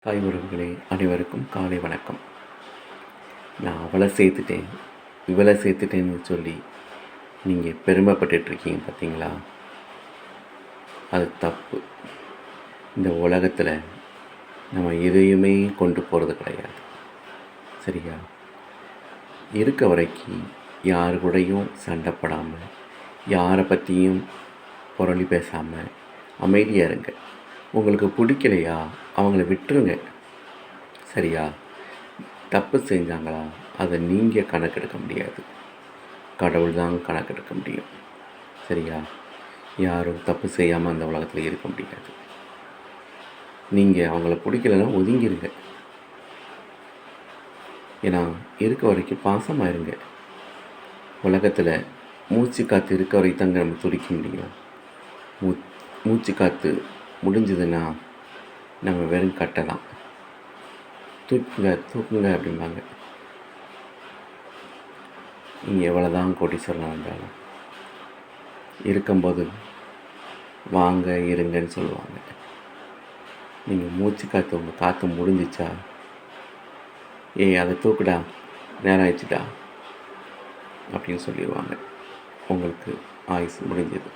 Hi உறவுகளே, அனைவருக்கும் காலை வணக்கம். நான் அவளை சேர்த்துட்டேன் இவளை சேர்த்துட்டேன்னு சொல்லி நீங்கள் பெருமைப்பட்டுட்ருக்கீங்க பார்த்தீங்களா? அது தப்பு. இந்த உலகத்தில் நம்ம எதையுமே கொண்டு போகிறது கிடையாது, சரியா? இருக்க வரைக்கும் யாரு கூடயும் சண்டைப்படாமல், யாரை பற்றியும் புரளி பேசாமல் அமைதியாக இருங்க. உங்களுக்கு பிடிக்கலையா அவங்கள விட்டுருங்க, சரியா? தப்பு செஞ்சாங்களா அதை நீங்கள் கணக்கெடுக்க முடியாது, கடவுள் தான் கணக்கெடுக்க முடியும், சரியா? யாரும் தப்பு செய்யாமல் அந்த உலகத்தில் இருக்க முடியாது. நீங்கள் அவங்கள பிடிக்கலன்னா ஒதுங்கிருங்க. ஏன்னா இருக்க வரைக்கும் பாசமாக இருங்க. உலகத்தில் மூச்சு காற்று இருக்க வரைக்கும் தாங்க நம்ம துடிக்க முடியும். மூச்சு காற்று முடிஞ்சதுன்னா நம்ம வெறும் கட்டை தான். தூக்குங்க தூக்குங்க அப்படிம்பாங்க. நீங்கள் எவ்வளோ தான் கோடீஸ்வரனாக இருந்தாலும் இருக்கும்போது வாங்க இருங்கன்னு சொல்லுவாங்க. நீங்கள் மூச்சு காற்று உங்கள் காற்று முடிஞ்சிச்சா, அதை தூக்குடா, நேரம் ஆயிடுச்சுடா அப்படின்னு சொல்லிடுவாங்க. உங்களுக்கு ஆயுசு முடிஞ்சது.